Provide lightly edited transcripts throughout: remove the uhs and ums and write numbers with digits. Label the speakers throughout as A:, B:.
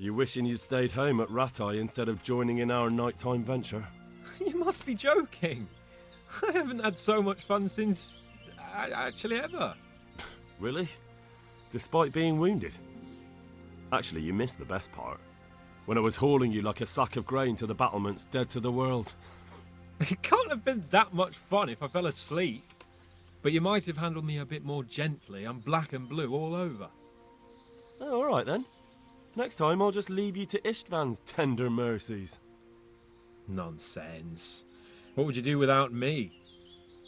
A: You wishing you'd stayed home at Ratai instead of joining in our nighttime venture?
B: You must be joking. I haven't had so much fun since... actually ever.
A: Really? Despite being wounded? Actually, you missed the best part. When I was hauling you like a sack of grain to the battlements dead to the world.
B: It can't have been that much fun if I fell asleep. But you might have handled me a bit more gently. I'm black and blue all over.
A: Oh, all right then. Next time I'll just leave you to Istvan's tender mercies.
B: Nonsense. What would you do without me?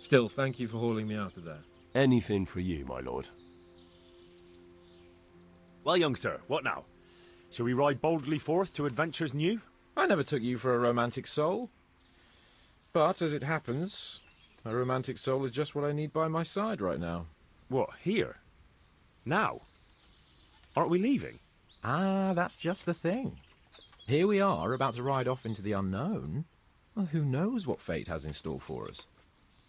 B: Still, thank you for hauling me out of there.
A: Anything for you, my lord.
C: Well, young sir, what now? Shall we ride boldly forth to adventures new?
B: I never took you for a romantic soul. But, as it happens, a romantic soul is just what I need by my side right now.
C: What, here? Now? Aren't we leaving?
B: Ah, that's just the thing. Here we are, about to ride off into the unknown. Well, who knows what fate has in store for us?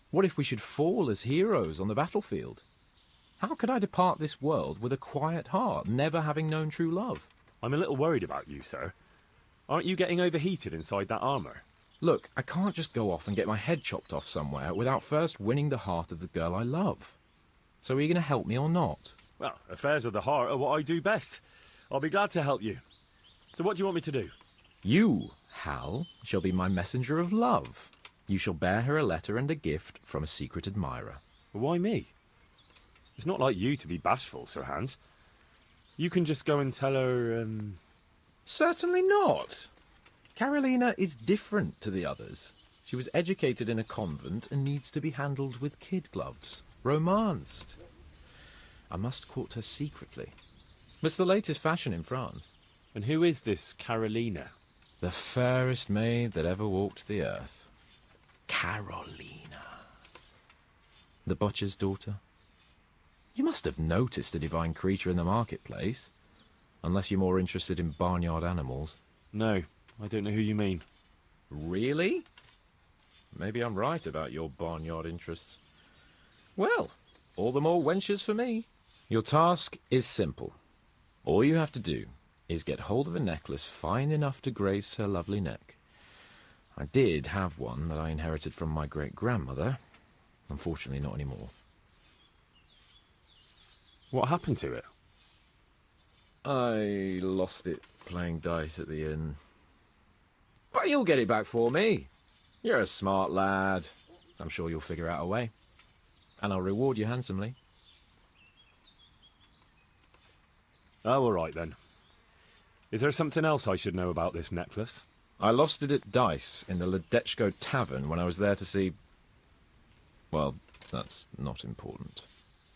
B: What if we should fall as heroes on the battlefield? How could I depart this world with a quiet heart, never having known true love?
C: I'm a little worried about you, sir. Aren't you getting overheated inside that armour?
B: Look, I can't just go off and get my head chopped off somewhere without first winning the heart of the girl I love. So are you going to help me or not?
C: Well, affairs of the heart are what I do best. I'll be glad to help you. So what do you want me to do?
B: You, Hal, shall be my messenger of love. You shall bear her a letter and a gift from a secret admirer.
C: Why me? It's not like you to be bashful, Sir Hans. You can just go and tell her,
B: Certainly not. Carolina is different to the others. She was educated in a convent and needs to be handled with kid gloves. Romanced. I must court her secretly. It's the latest fashion in France.
C: And who is this Carolina?
B: The fairest maid that ever walked the earth. Carolina. The butcher's daughter. You must have noticed a divine creature in the marketplace. Unless you're more interested in barnyard animals.
C: No, I don't know who you mean.
B: Really? Maybe I'm right about your barnyard interests. Well, all the more wenches for me. Your task is simple. All you have to do is get hold of a necklace fine enough to grace her lovely neck. I did have one that I inherited from my great-grandmother. Unfortunately, not anymore.
C: What happened to it?
B: I lost it playing dice at the inn. But you'll get it back for me. You're a smart lad. I'm sure you'll figure out a way. And I'll reward you handsomely.
C: Oh, all right then. Is there something else I should know about this necklace?
B: I lost it at dice in the Ledechko tavern when I was there to see... Well, that's not important.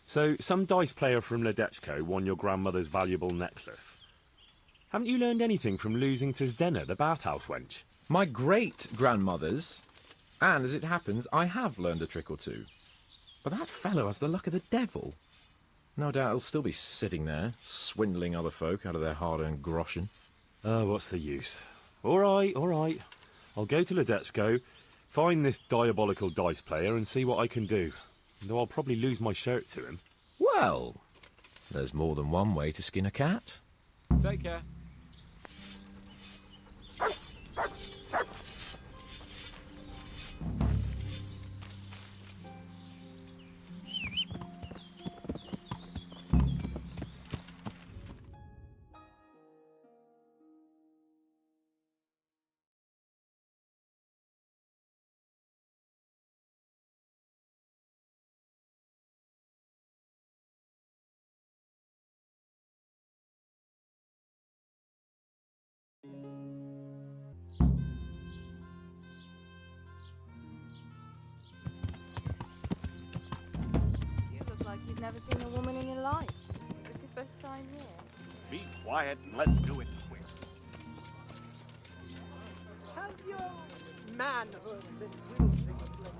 C: So, some dice player from Ledechko won your grandmother's valuable necklace. Haven't you learned anything from losing to Zdena, the bathhouse wench?
B: My great-grandmother's. And, as it happens, I have learned a trick or two. But that fellow has the luck of the devil. No doubt he'll still be sitting there, swindling other folk out of their hard-earned groschen.
C: Oh, what's the use? All right, all right. I'll go to Ledechko, find this diabolical dice player and see what I can do. Though I'll probably lose my shirt to him.
B: Well, there's more than one way to skin a cat. Take care.
D: You look like you've never seen a woman in your life. Is this your first time here?
E: Be quiet and let's do it quick.
F: Has your manhood been losing a place?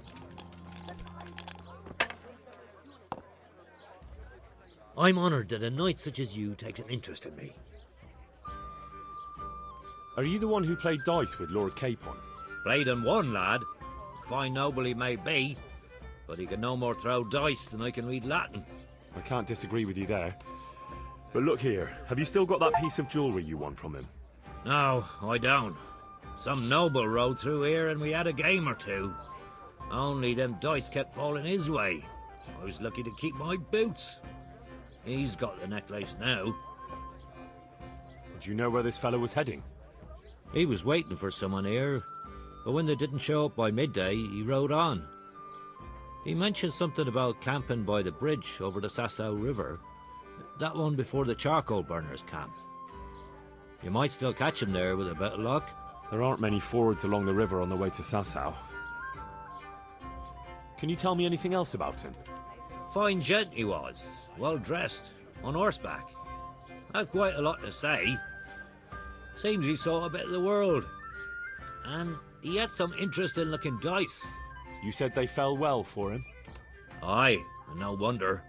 G: I'm honoured that a knight such as you takes an interest in me.
C: Are you the one who played dice with Lord Capon?
G: Played and won, lad. Fine noble he may be, but he can no more throw dice than I can read Latin.
C: I can't disagree with you there. But look here, have you still got that piece of jewellery you won from him?
G: No, I don't. Some noble rode through here and we had a game or two. Only them dice kept falling his way. I was lucky to keep my boots. He's got the necklace now.
C: Do you know where this fellow was heading?
G: He was waiting for someone here, but when they didn't show up by midday, he rode on. He mentioned something about camping by the bridge over the Sasau River. That one before the charcoal burners camp. You might still catch him there with a bit of luck.
C: There aren't many fords along the river on the way to Sasau. Can you tell me anything else about him?
G: Fine gent he was, well dressed, on horseback. Had quite a lot to say. Seems he saw a bit of the world. And he had some interesting looking dice.
C: You said they fell well for him?
G: Aye, and no wonder.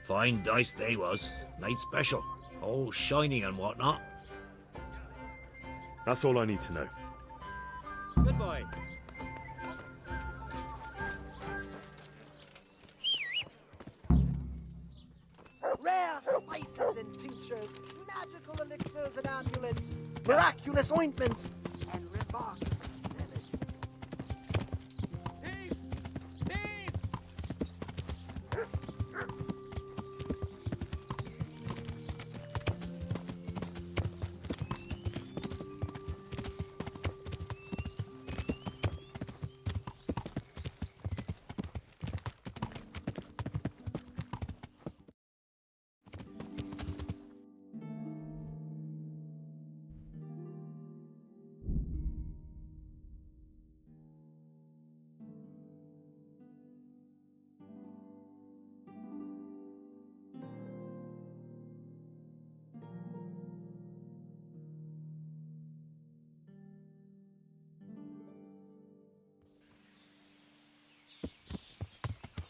G: Fine dice they was, made special, all shiny and whatnot.
C: That's all I need to know.
G: Good boy.
F: Rare spices and tinctures, magical elixirs and amulets, miraculous ointments, and remarkable remedies.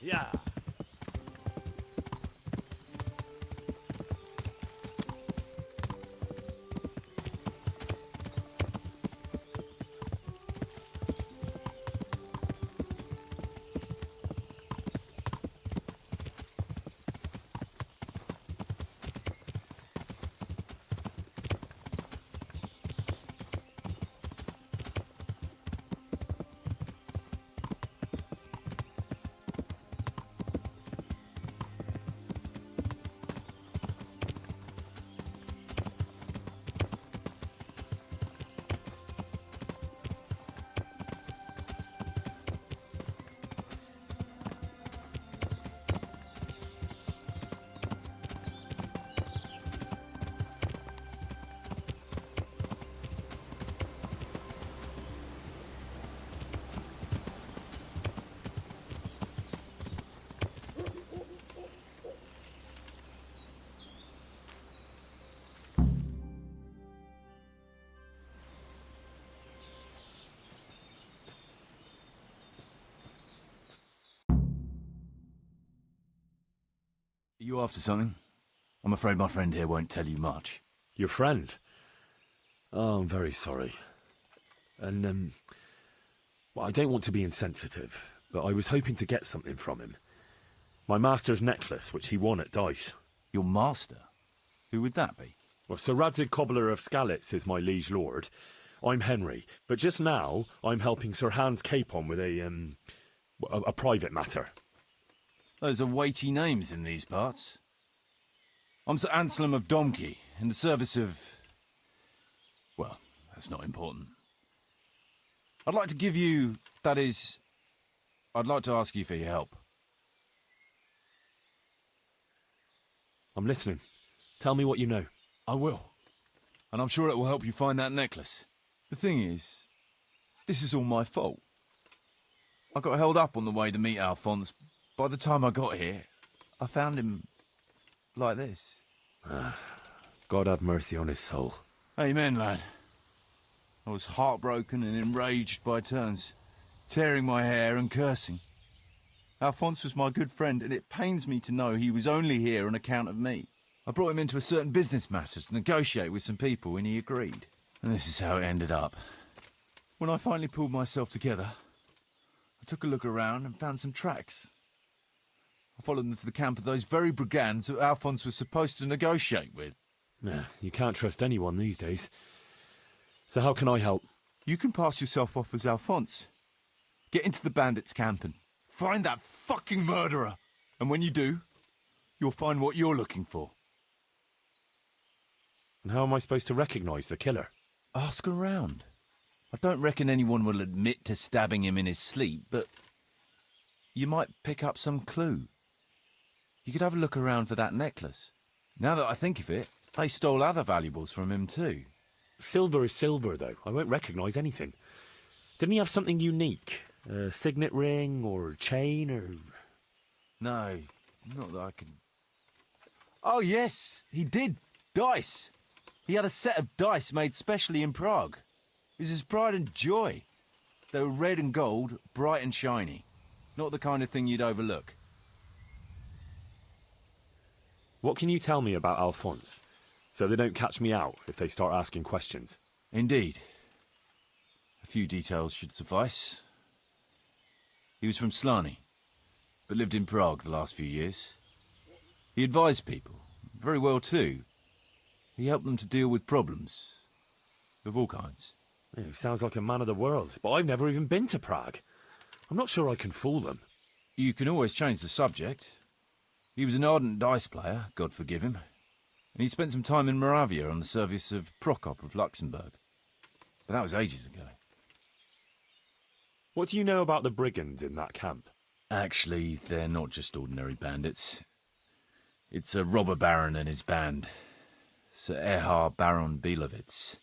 C: Yeah.
H: You after something? I'm afraid my friend here won't tell you much.
C: Your friend? Oh, I'm very sorry. And, well, I don't want to be insensitive, but I was hoping to get something from him. My master's necklace, which he won at dice.
H: Your master? Who would that be?
C: Well, Sir Radzig Cobbler of Skalitz is my liege lord. I'm Henry, but just now I'm helping Sir Hans Capon with a private matter.
H: Those are weighty names in these parts. I'm Sir Anselm of Domkey, in the service of... well, that's not important. I'd like to give you... that is... I'd like to ask you for your help.
C: I'm listening. Tell me what you know.
H: I will. And I'm sure it will help you find that necklace. The thing is, this is all my fault. I got held up on the way to meet Alphonse. By the time I got here, I found him like this.
C: God have mercy on his soul.
H: Amen, lad. I was heartbroken and enraged by turns, tearing my hair and cursing. Alphonse was my good friend, and it pains me to know he was only here on account of me. I brought him into a certain business matter to negotiate with some people, and he agreed. And this is how it ended up. When I finally pulled myself together, I took a look around and found some tracks. I followed them to the camp of those very brigands that Alphonse was supposed to negotiate with.
C: Nah, you can't trust anyone these days. So how can I help?
H: You can pass yourself off as Alphonse. Get into the bandits' camp and find that fucking murderer. And when you do, you'll find what you're looking for.
C: And how am I supposed to recognize the killer?
H: Ask around. I don't reckon anyone will admit to stabbing him in his sleep, but you might pick up some clue. You could have a look around for that necklace. Now that I think of it, they stole other valuables from him too.
C: Silver is silver, though. I won't recognize anything. Didn't he have something unique? A signet ring or a chain or...
H: No, not that I can... Oh yes, he did. Dice. He had a set of dice made specially in Prague. It was his pride and joy. They were red and gold, bright and shiny. Not the kind of thing you'd overlook.
C: What can you tell me about Alphonse? So they don't catch me out if they start asking questions.
H: Indeed. A few details should suffice. He was from Slani, but lived in Prague the last few years. He advised people, very well too. He helped them to deal with problems, of all kinds.
C: Yeah, he sounds like a man of the world, but I've never even been to Prague. I'm not sure I can fool them.
H: You can always change the subject. He was an ardent dice player, God forgive him. And he spent some time in Moravia on the service of Prokop of Luxembourg. But that was ages ago.
C: What do you know about the brigands in that camp?
H: Actually, they're not just ordinary bandits. It's a robber baron and his band. Sir Erhard Baron Bielowitz.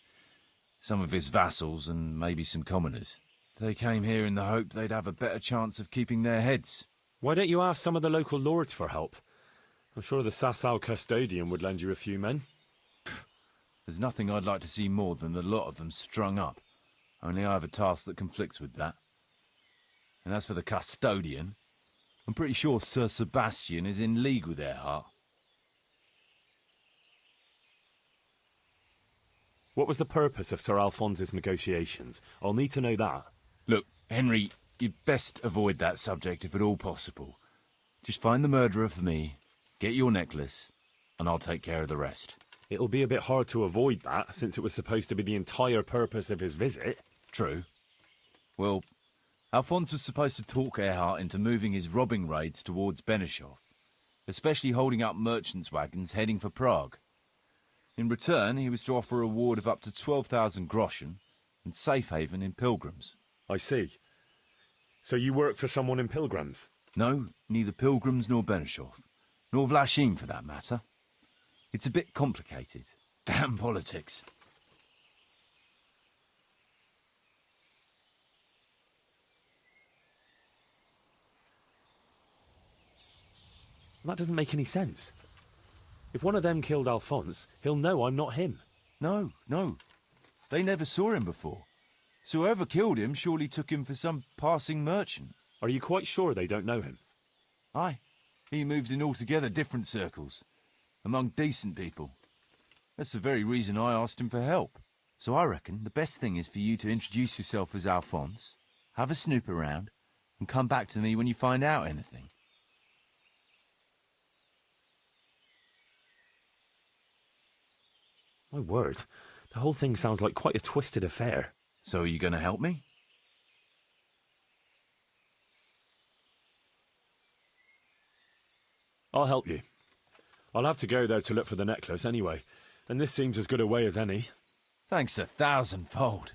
H: Some of his vassals and maybe some commoners. They came here in the hope they'd have a better chance of keeping their heads.
C: Why don't you ask some of the local lords for help? I'm sure the Sasau custodian would lend you a few men.
H: There's nothing I'd like to see more than the lot of them strung up. Only I have a task that conflicts with that. And as for the custodian, I'm pretty sure Sir Sebastian is in league with Erhard.
C: What was the purpose of Sir Alphonse's negotiations? I'll need to know that.
H: Look, Henry, you'd best avoid that subject if at all possible. Just find the murderer for me, get your necklace, and I'll take care of the rest.
C: It'll be a bit hard to avoid that, since it was supposed to be the entire purpose of his visit.
H: True. Well, Alphonse was supposed to talk Erhard into moving his robbing raids towards Benishov, especially holding up merchants' wagons heading for Prague. In return, he was to offer a reward of up to 12,000 groschen and safe haven in Pilgrims.
C: I see. So you work for someone in Pilgrims?
H: No, neither Pilgrims nor Benishov, nor Vlachim for that matter. It's a bit complicated. Damn politics.
C: That doesn't make any sense. If one of them killed Alphonse, he'll know I'm not him.
H: No. They never saw him before. So whoever killed him surely took him for some passing merchant.
C: Are you quite sure they don't know him?
H: Aye. He moved in altogether different circles, among decent people. That's the very reason I asked him for help. So I reckon the best thing is for you to introduce yourself as Alphonse, have a snoop around, and come back to me when you find out anything.
C: My word, the whole thing sounds like quite a twisted affair.
H: So are you going to help me?
C: I'll help you. I'll have to go there to look for the necklace anyway, and this seems as good a way as any.
H: Thanks 1,000-fold.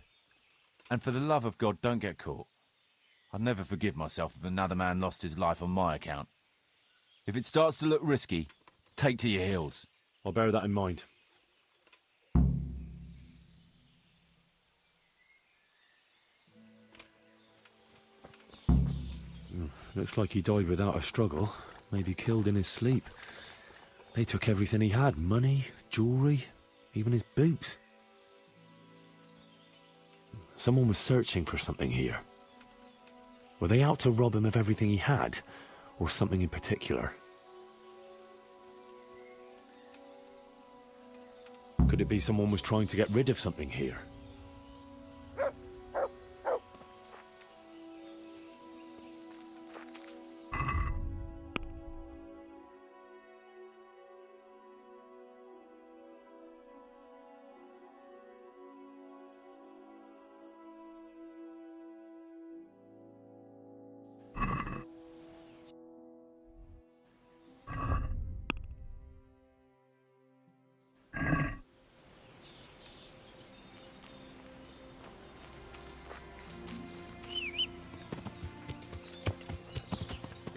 H: And for the love of God, don't get caught. I'd never forgive myself if another man lost his life on my account. If it starts to look risky, take to your heels.
C: I'll bear that in mind. Looks like he died without a struggle. Maybe killed in his sleep. They took everything he had. Money, jewellery, even his boots. Someone was searching for something here. Were they out to rob him of everything he had? Or something in particular? Could it be someone was trying to get rid of something here?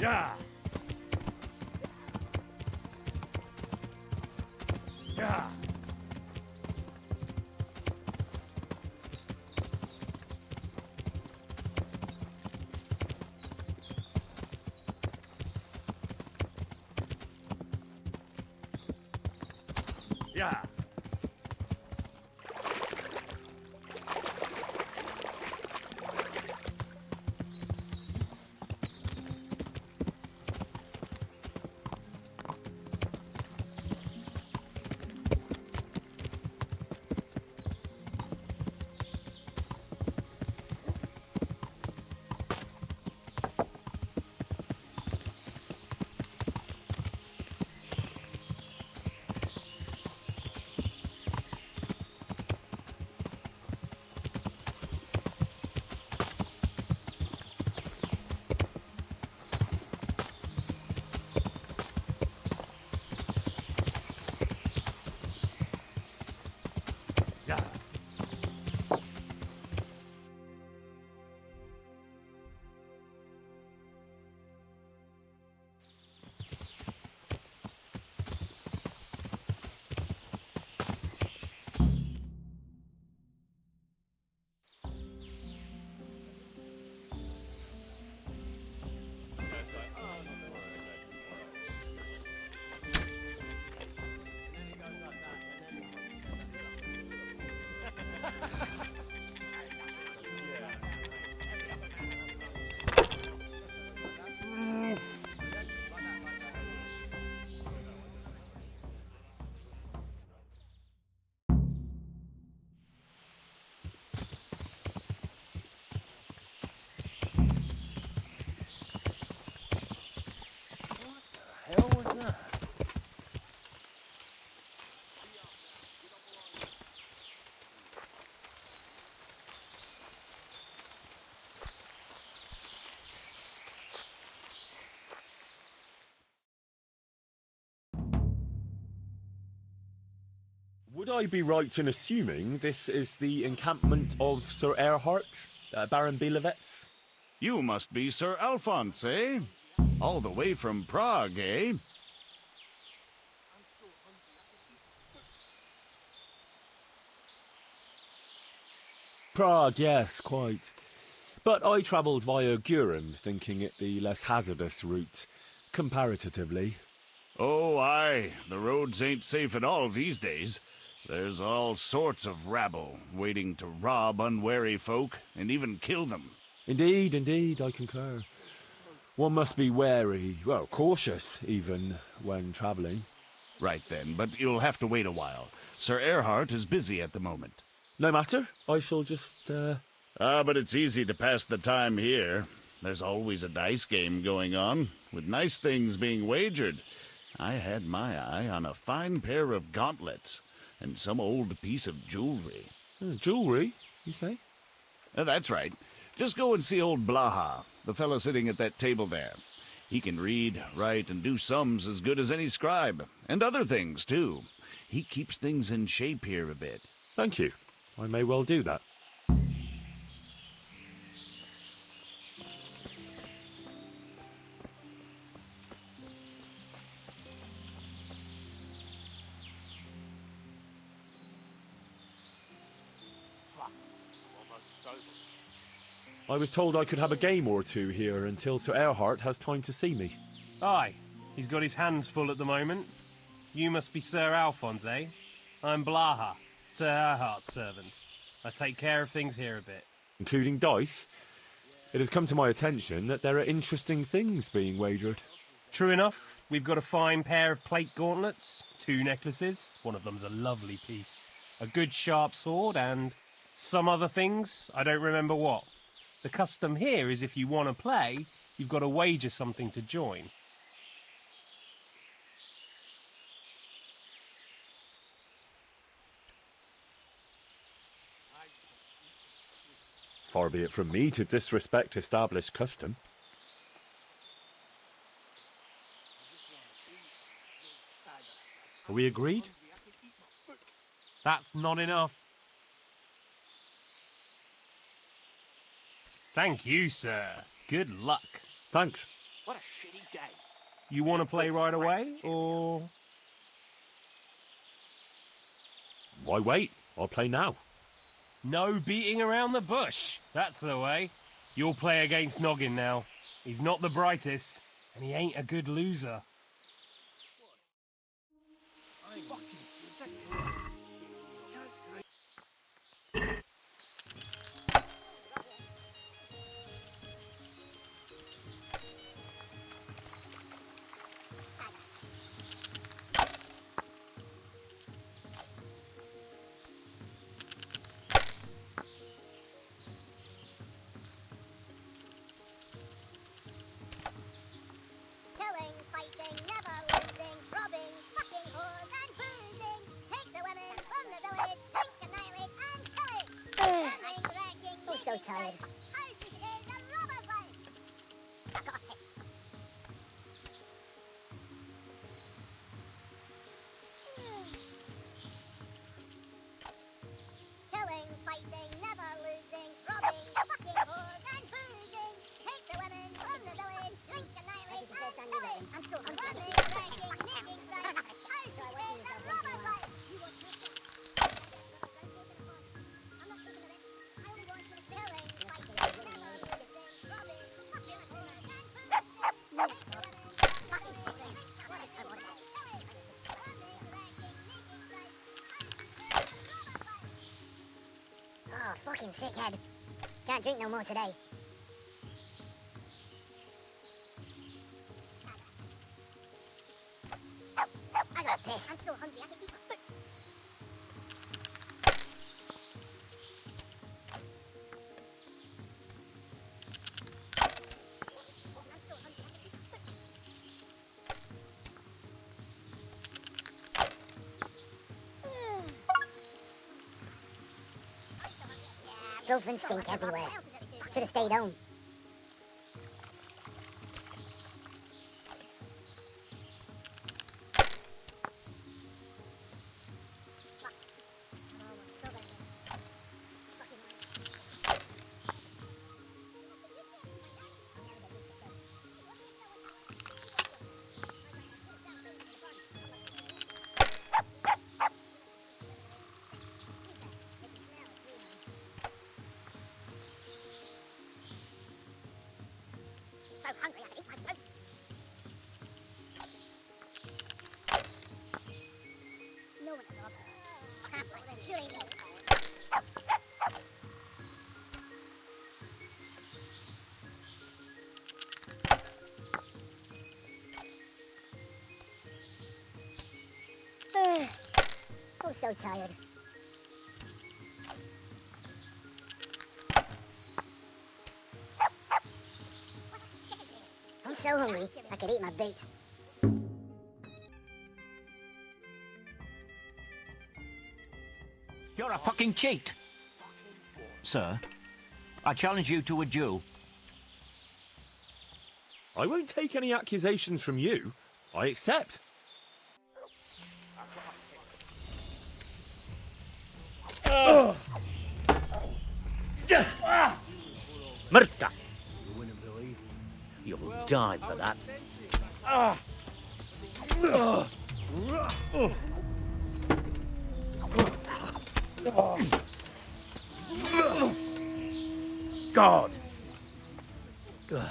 E: Yeah. Yeah. Yeah. Yeah. Hell was that?
C: Would I be right in assuming this is the encampment of Sir Erhard, Baron Bielewitz?
E: You must be Sir Alphonse, eh? All the way from Prague, eh?
C: Prague, yes, quite. But I travelled via Guren, thinking it the less hazardous route, comparatively.
E: Oh, aye. The roads ain't safe at all these days. There's all sorts of rabble waiting to rob unwary folk and even kill them.
C: Indeed, indeed, I concur. One must be wary, well, cautious even, when travelling.
E: Right then, but you'll have to wait a while. Sir Erhard is busy at the moment.
C: No matter, I shall just,
E: But it's easy to pass the time here. There's always a dice game going on, with nice things being wagered. I had my eye on a fine pair of gauntlets, and some old piece of jewelry.
C: Jewellery, you say?
E: That's right. Just go and see old Blaha, the fellow sitting at that table there. He can read, write, and do sums as good as any scribe, and other things, too. He keeps things in shape here a bit.
C: Thank you. I may well do that. I was told I could have a game or two here until Sir Erhard has time to see me.
I: Aye, he's got his hands full at the moment. You must be Sir Alphonse, eh? I'm Blaha, Sir Erhard's servant. I take care of things here a bit.
C: Including dice? It has come to my attention that there are interesting things being wagered.
I: True enough, we've got a fine pair of plate gauntlets, 2 necklaces, one of them's a lovely piece, a good sharp sword, and some other things, I don't remember what. The custom here is if you want to play, you've got to wager something to join.
C: Far be it from me to disrespect established custom. Are we agreed?
I: That's not enough. Thank you, sir. Good luck.
C: Thanks.
J: What a shitty day.
I: You want to play right away, or...?
C: Why wait? I'll play now.
I: No beating around the bush. That's the way. You'll play against Noggin now. He's not the brightest, and he ain't a good loser.
K: Killing, fighting, never losing, robbing, fucking whores and boozing. Take the women from the village, drink, annihilate, and pillage. Burning, wrecking, I'm so tired. Houses is a robber's life. Fuck off. Killing, fighting, never losing, robbing, fucking whores and boozing. Take the women from the village, drink, annihilate, and pillage. I'm so hungry. Burning, wrecking, making strife. Houses is a robber's life. I'm not taking the risk. I only want to killing, fighting, never losing, robbing, fucking whores and boozing. Fucking sick of it. What a trouble. Burning, wrecking, making strife. Houses is a robber's life. Oh, fucking sick head. Can't drink no more today. I got piss. I'm so hungry I can eat my foot. I'm so hungry I can eat my foot. Dolphins stink everywhere. Should have stayed home. So hungry I can eat my food. No one will. Can't like them. Surely no. I'm so tired. I'm so hungry, I could eat my bait.
J: You're a fucking cheat. Sir, I challenge you to a duel.
C: I won't take any accusations from you. I accept.
J: Murka! You'll die for that. God!
A: Go.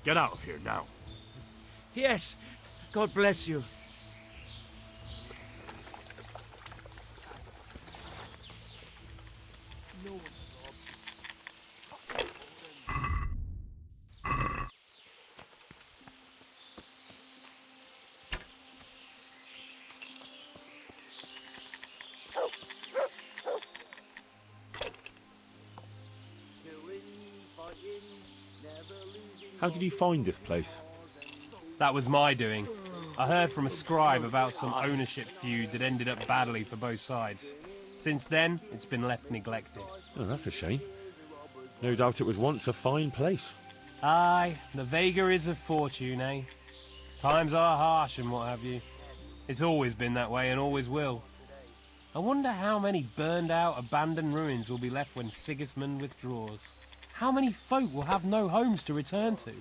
A: Get out of here now.
J: Yes, God bless you.
C: How did you find this place?
I: That was my doing. I heard from a scribe about some ownership feud that ended up badly for both sides. Since then, it's been left neglected.
C: Oh, that's a shame. No doubt it was once a fine place.
I: Aye, the vagaries of fortune, eh? Times are harsh and what have you. It's always been that way and always will. I wonder how many burned out, abandoned ruins will be left when Sigismund withdraws. How many folk will have no homes to return to?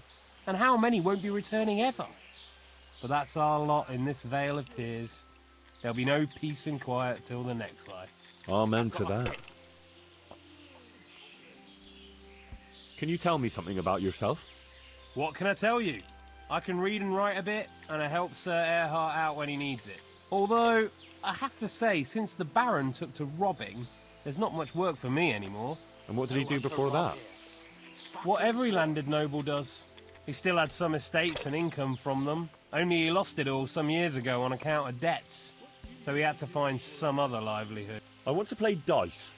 I: And how many won't be returning ever? But that's our lot in this vale of tears. There'll be no peace and quiet till the next life.
C: Amen to that. Can you tell me something about yourself?
I: What can I tell you? I can read and write a bit, and I help Sir Erhard out when he needs it. Although, I have to say, since the Baron took to robbing, there's not much work for me anymore.
C: And what did he do before that?
I: What every landed noble does. He still had some estates and income from them, only he lost it all some years ago on account of debts. So he had to find some other livelihood.
C: I want to play dice.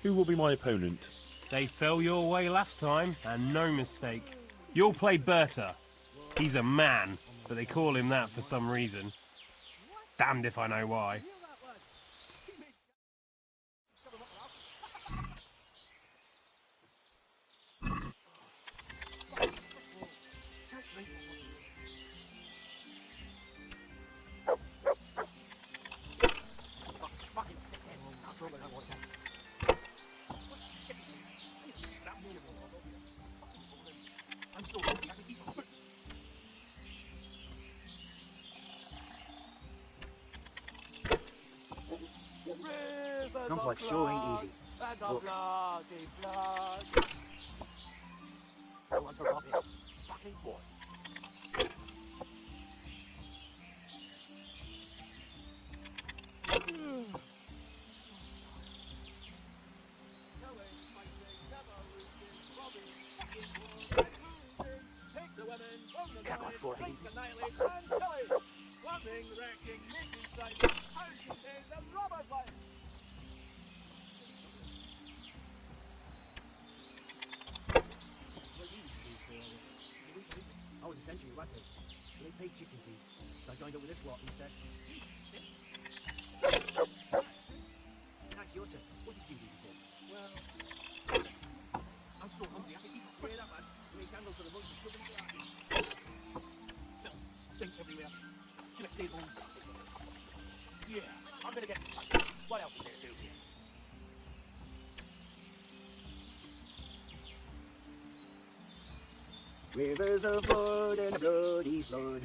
C: Who will be my opponent?
I: They fell your way last time, and no mistake. You'll play Berta. He's a man, but they call him that for some reason. Damned if I know why.
L: Number life sure ain't easy. Look.
F: Can't life sure ain't easy.
L: I was essentially ratted. They paid chicken feed. So I joined up with this lot instead. Now it's your turn. What did you do before? Well, I'm so hungry. I can eat my food. That lads. Make candles for the bugs and shove them in the stink everywhere. Should have stayed home. Yeah, I'm gonna get sick. What else is there to do here? Rivers of blood and a bloody flood.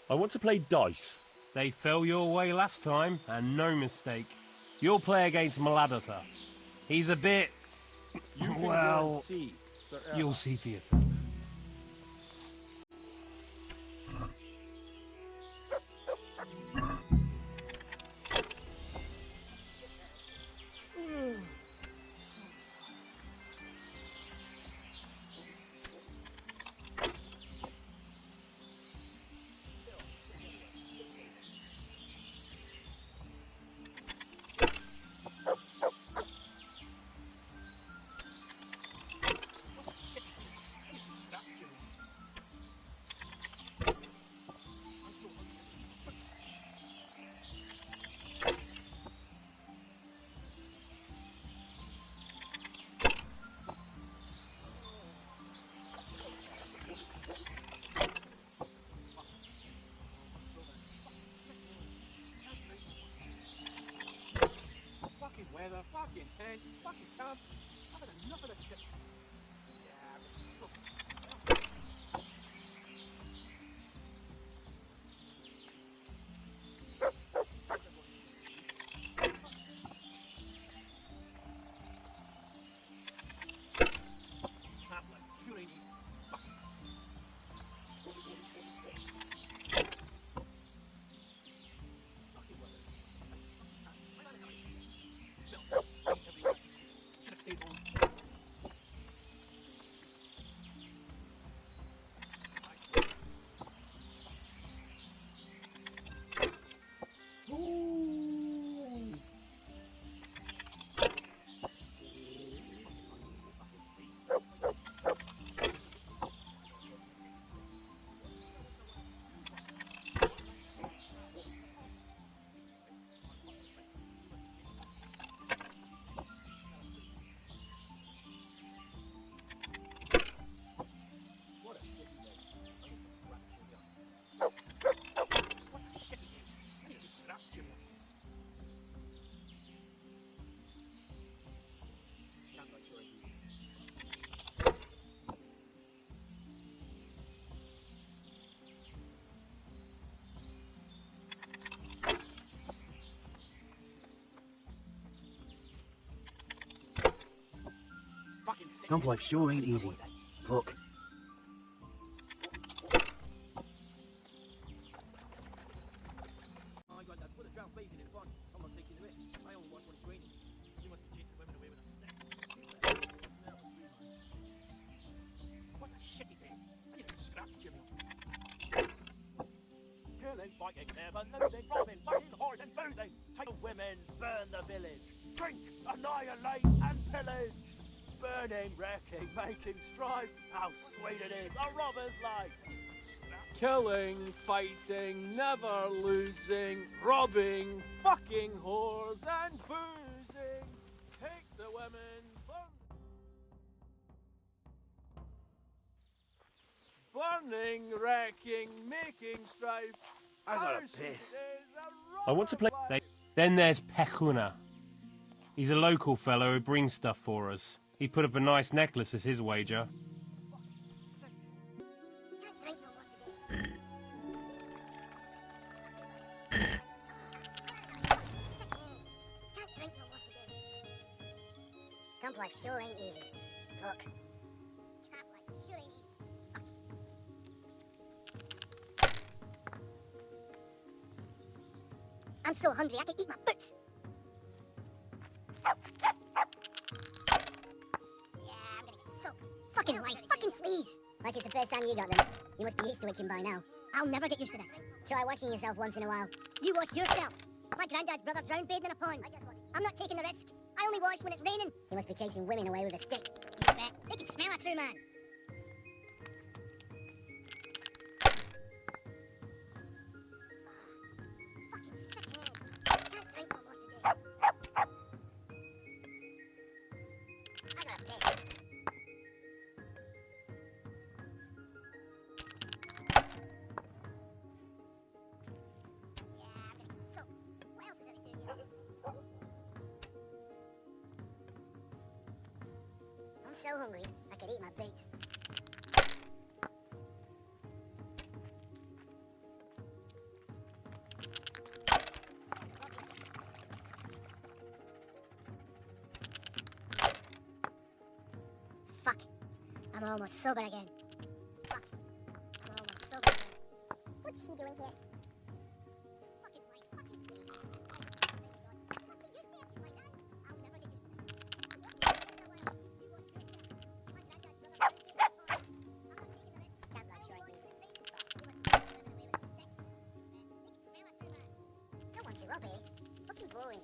C: I want to play dice.
I: They fell your way last time, and no mistake. You'll play against Maladota. He's a bit... well, you'll see for yourself.
F: Weather, fucking tent, fucking camp. I've had enough of this shit.
L: Camp life sure ain't easy. Fuck. My granddad would have drowned bathing in fun. I'm not taking the risk. I only watch when it's raining. You must be chasing women away with a stick. What a shitty day. I need to scrap the chimney. Killing, fighting, never losing, robbing, fucking, whores and boozing. Take the women, burn the village. Drink, annihilate and pillage. Burning, wrecking, making strife. How sweet it is, a robber's life.
M: Killing, fighting, never losing, robbing, fucking whores and boozing. Take the women, burning, wrecking, making strife.
L: I got a
M: How sweet
L: piss.
M: it is, a
C: I want to play.
M: robber's life.
I: Then there's Pechuna. He's a local fellow who brings stuff for us. He put up a nice necklace as his wager.
K: Camp life sure ain't easy. Fuck. Camp life sure ain't easy. I'm so hungry I can eat my boots. Yeah, I'm gonna get soaked. Fucking lice, fucking fleas. Like it's the first time you got them. You must be used to itching by now. I'll never get used to this. Try washing yourself once in a while. You wash yourself. My granddad's brother drowned bathing in a pond. I'm not taking the risk. I only wash when it's raining. You must be chasing women away with a stick. You bet. They can smell a true man. Fucking sick head. Can't drink no more today. I got a piss. Yeah, I'm gonna get soaked. What else is there to do here? I'm so hungry, I could eat my boots. Fuck. I'm almost sober again. Fuck. I'm almost sober again. What's he doing here? Fucking lice, fucking bitch. Oh, thank God. You must be used to itching by now. I'll never get used to this. No one to rob it. Fucking boring.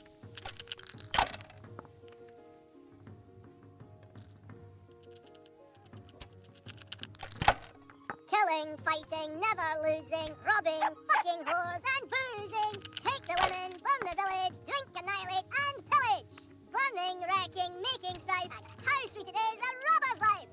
K: Killing, fighting, never losing, robbing, fucking whores and boozing. Take the women, burn the village, drink, annihilate and pillage. Burning, wrecking, making strife. How sweet it is, a robber's life.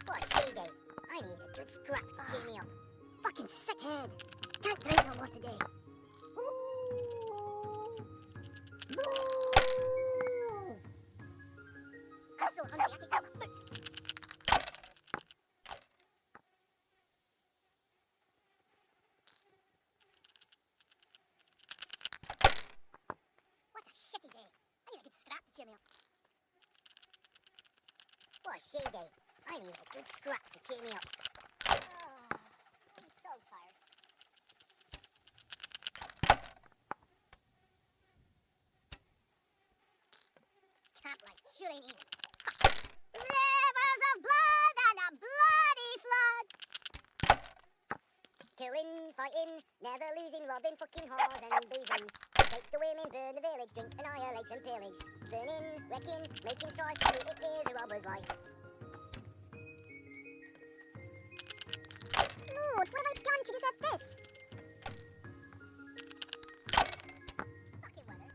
K: What a shitty day. I need a good scrap to cheer me up. Fucking sick head. Can't drink no more today. I'm so hungry I can eat my boots. What a shitty day. I need a good scrap to cheer me up. What a shitty day. I need a good scrap to cheer me up. I'm so tired. Camp life sure ain't easy. Rivers of blood and a bloody flood. Killing, fighting, never losing, robbing, fucking whores and boozing. Take the women, burn the village, drink, annihilate and pillage. Burning, wrecking, making strife, so it is a robber's life. Lord, what have I done to deserve this? Fucking weather,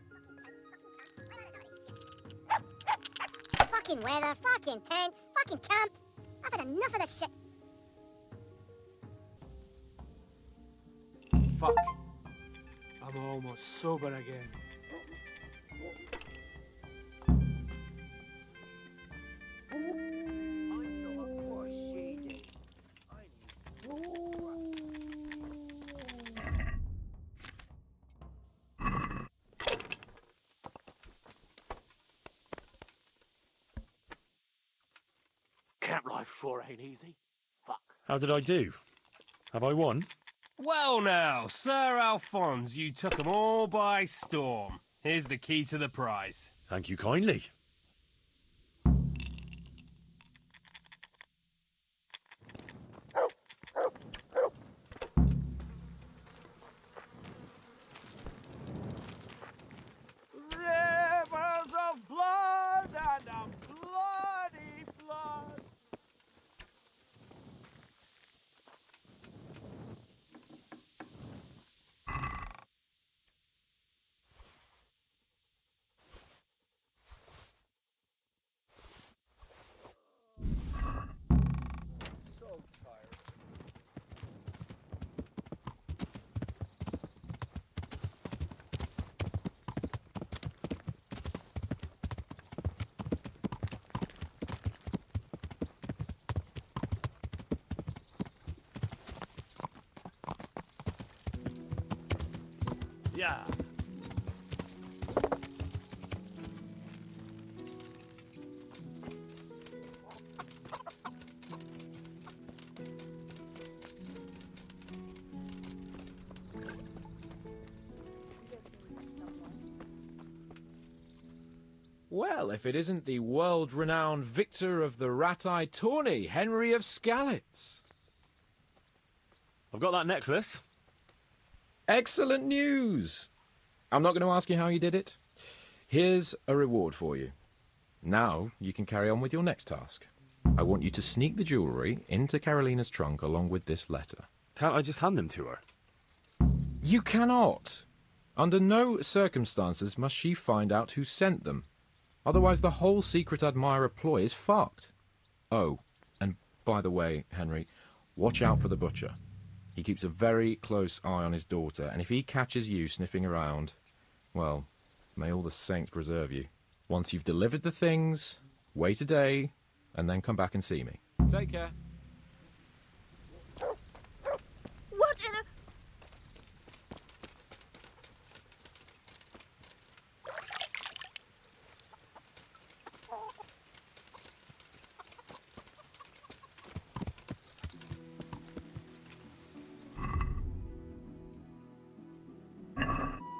K: fucking weather, fucking tents, fucking camp. I've had enough of this shit.
M: Fuck. I'm almost sober again.
L: Life sure ain't easy. Fuck.
C: How did I do? Have I won?
I: Well now, Sir Alphonse, you took 'em all by storm. Here's the key to the prize.
C: Thank you kindly.
L: Rivers of blood and a bloody flood. So tired.
E: Yeah.
B: Well, if it isn't the world-renowned victor of the rat-eye tourney, Henry of Skalitz.
C: I've got that necklace.
B: Excellent news! I'm not going to ask you how you did it. Here's a reward for you. Now you can carry on with your next task. I want you to sneak the jewellery into Carolina's trunk along with this letter.
C: Can't I just hand them to her?
B: You cannot. Under no circumstances must she find out who sent them. Otherwise the whole secret admirer ploy is fucked. Oh, and by the way, Henry, watch out for the butcher. He keeps a very close eye on his daughter, and if he catches you sniffing around, well, may all the saints preserve you. Once you've delivered the things, wait a day, and then come back and see me. Take care.
D: What in a...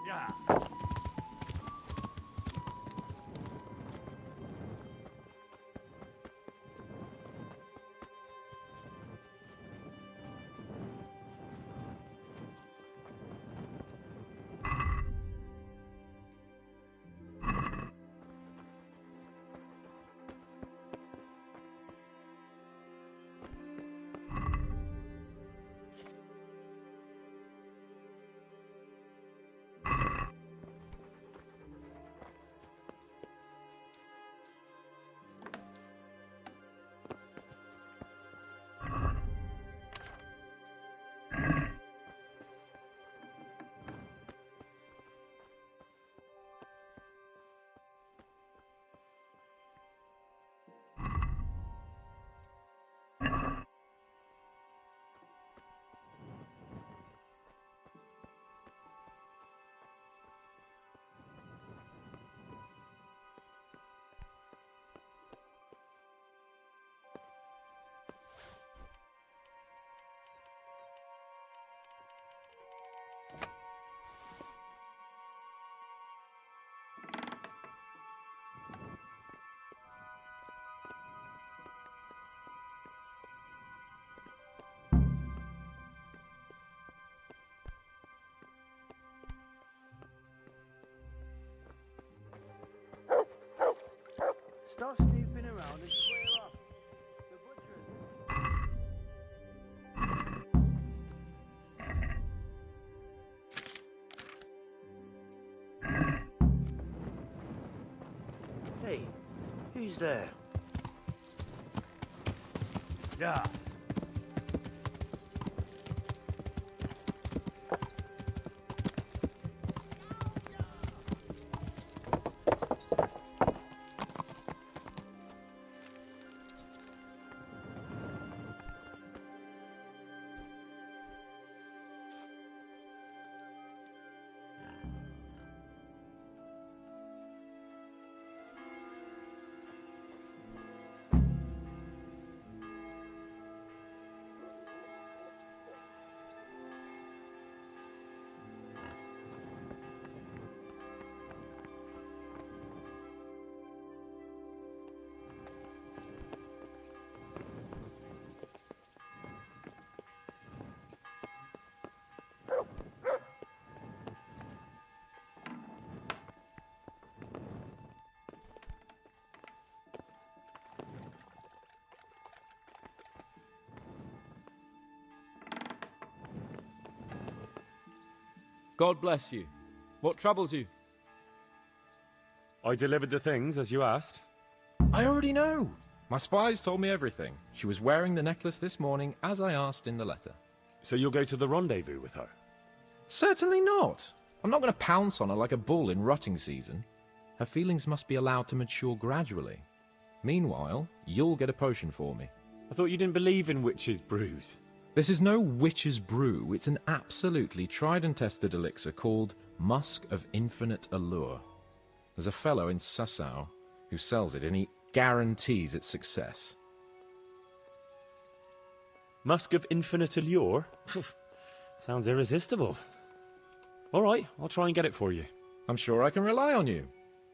E: Yeah.
L: Stop snooping around and square up. The butcher is... Hey, who's there?
E: Yeah.
B: God bless you. What troubles you?
C: I delivered the things as you asked.
B: I already know. My spies told me everything. She was wearing the necklace this morning as I asked in the letter.
C: So you'll go to the rendezvous with her?
B: Certainly not. I'm not going to pounce on her like a bull in rutting season. Her feelings must be allowed to mature gradually. Meanwhile, you'll get a potion for me.
C: I thought you didn't believe in witches' brews.
B: This is no witch's brew. It's an absolutely tried and tested elixir called Musk of Infinite Allure. There's a fellow in Sasau who sells it, and he guarantees its success.
C: Musk of Infinite Allure? Sounds irresistible. All right, I'll try and get it for you.
B: I'm sure I can rely on you.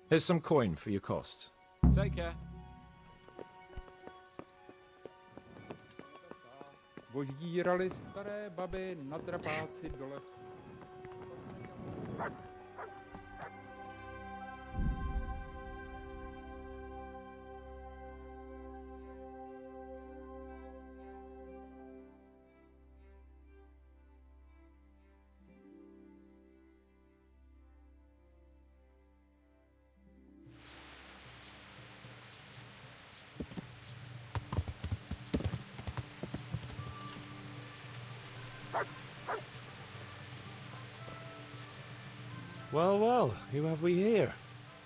B: Here's some coin for your costs. Take care.
N: Voždírali staré baby na drapáci dole.
C: Well, well, who have we here?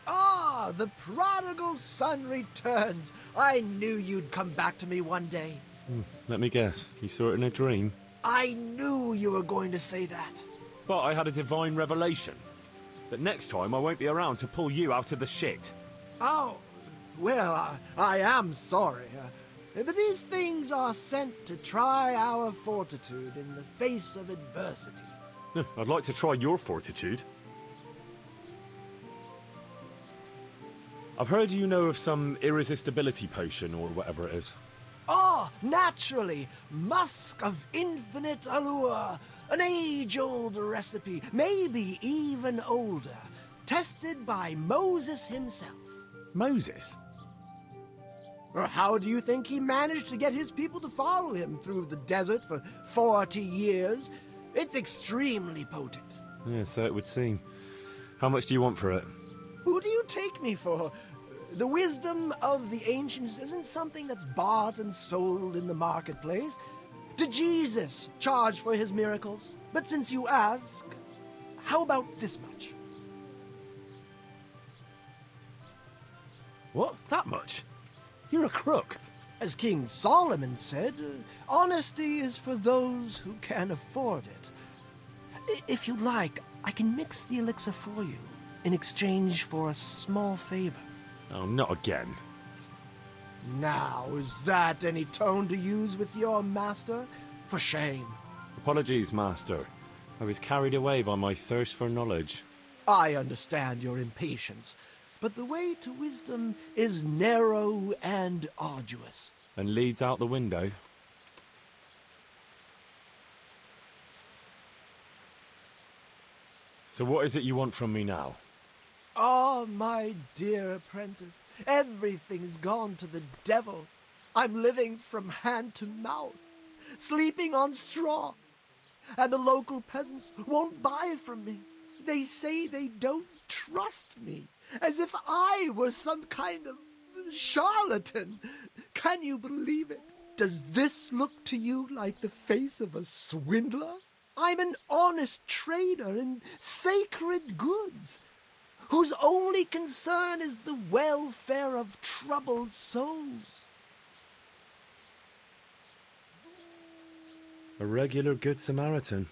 F: Ah, the prodigal son returns. I knew you'd come back to me one day.
C: Let me guess, you saw it in a dream?
F: I knew you were going to say that.
C: But I had a divine revelation. That next time I won't be around to pull you out of the shit.
F: Oh, well, I am sorry. But these things are sent to try our fortitude in the face of adversity.
C: I'd like to try your fortitude. I've heard you know of some irresistibility potion or whatever it is.
F: Ah, naturally! Musk of Infinite Allure! An age-old recipe, maybe even older. Tested by Moses himself.
C: Moses?
F: How do you think he managed to get his people to follow him through the desert for 40 years? It's extremely potent.
C: Yeah, so it would seem. How much do you want for it?
F: Who do you take me for? The wisdom of the ancients isn't something that's bought and sold in the marketplace. Did Jesus charge for his miracles? But since you ask, how about this much?
C: What? That much? You're a crook.
F: As King Solomon said, honesty is for those who can afford it. If you like, I can mix the elixir for you in exchange for a small favor.
C: Oh, not again.
F: Now, is that any tone to use with your master? For shame.
C: Apologies, Master. I was carried away by my thirst for knowledge.
F: I understand your impatience, but the way to wisdom is narrow and arduous.
C: And leads out the window. So what is it you want from me now?
F: Ah, my dear apprentice, everything's gone to the devil. I'm living from hand to mouth, sleeping on straw, and the local peasants won't buy from me. They say they don't trust me, as if I were some kind of charlatan. Can you believe it? Does this look to you like the face of a swindler? I'm an honest trader in sacred goods, whose only concern is the welfare of troubled souls.
C: A regular Good Samaritan.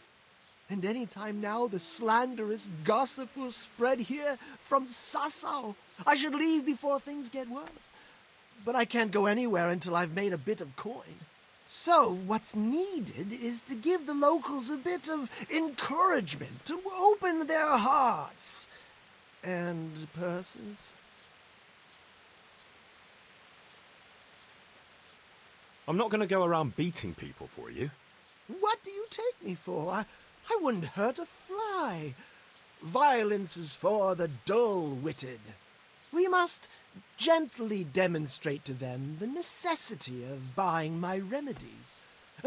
F: And any time now the slanderous gossip will spread here from Sasau. I should leave before things get worse. But I can't go anywhere until I've made a bit of coin. So what's needed is to give the locals a bit of encouragement, to open their hearts and purses.
C: I'm not going to go around beating people for you.
F: What do you take me for? I wouldn't hurt a fly. Violence is for the dull-witted. We must gently demonstrate to them the necessity of buying my remedies.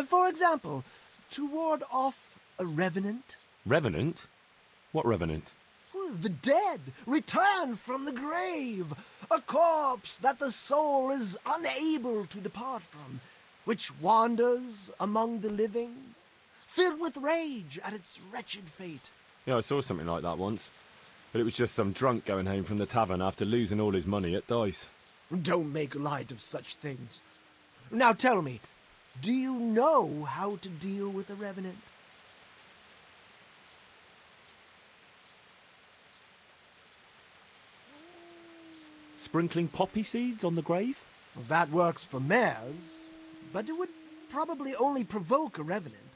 F: For example, to ward off a revenant.
C: Revenant? What revenant?
F: The dead return from the grave, a corpse that the soul is unable to depart from, which wanders among the living, filled with rage at its wretched fate.
C: Yeah, I saw something like that once. But it was just some drunk going home from the tavern after losing all his money at dice.
F: Don't make light of such things. Now tell me, do you know how to deal with a revenant?
C: Sprinkling poppy seeds on the grave?
F: That works for mares, but it would probably only provoke a revenant.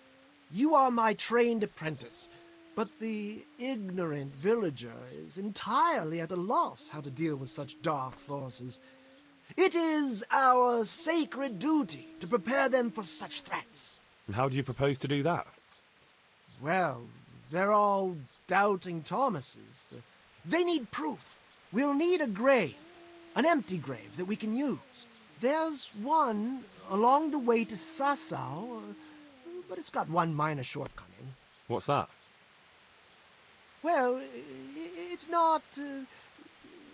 F: You are my trained apprentice, but the ignorant villager is entirely at a loss how to deal with such dark forces. It is our sacred duty to prepare them for such threats.
C: And how do you propose to do that?
F: Well, they're all doubting Thomases. They need proof. We'll need a grave, an empty grave that we can use. There's one along the way to Sasau, but it's got one minor shortcoming.
C: What's that?
F: Well, it's not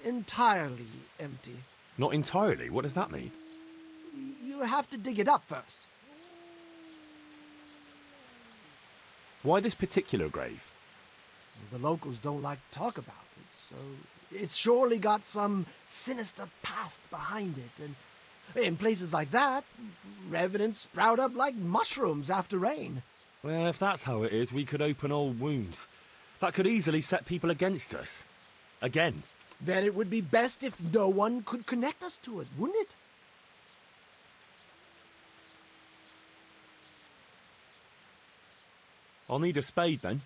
F: entirely empty.
C: Not entirely? What does that mean?
F: You have to dig it up first.
C: Why this particular grave?
F: The locals don't like to talk about it, so it's surely got some sinister past behind it. And in places like that, revenants sprout up like mushrooms after rain.
C: Well, if that's how it is, we could open old wounds. That could easily set people against us. Again.
F: Then it would be best if no one could connect us to it, wouldn't it?
C: I'll need a spade then.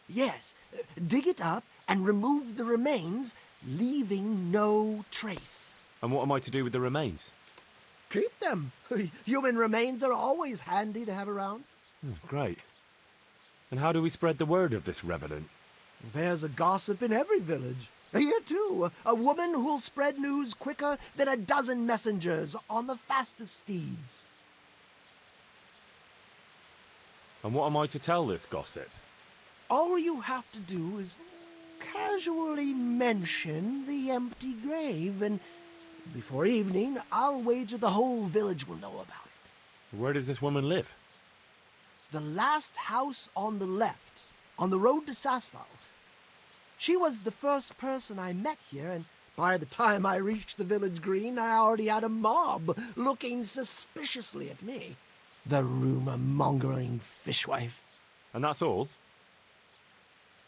F: Yes, dig it up and remove the remains, leaving no trace.
C: And what am I to do with the remains?
F: Keep them. Human remains are always handy to have around.
C: Great. And how do we spread the word of this revenant?
F: There's a gossip in every village. Here, too, a woman who'll spread news quicker than a dozen messengers on the fastest steeds.
C: And what am I to tell this gossip?
F: All you have to do is casually mention the empty grave, and before evening, I'll wager the whole village will know about it.
C: Where does this woman live?
F: The last house on the left, on the road to Sasau. She was the first person I met here, and by the time I reached the village green, I already had a mob looking suspiciously at me. The rumor-mongering fishwife.
C: And that's all?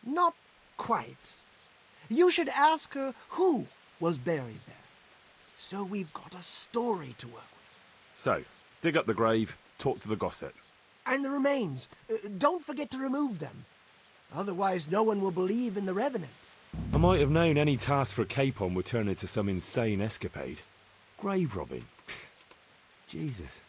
F: Not quite. You should ask her who was buried there. So we've got a story to work with.
C: So, dig up the grave, talk to the gossip.
F: And the remains. Don't forget to remove them. Otherwise, no one will believe in the revenant.
C: I might have known any task for Capon would turn into some insane escapade. Grave robbing. Jesus.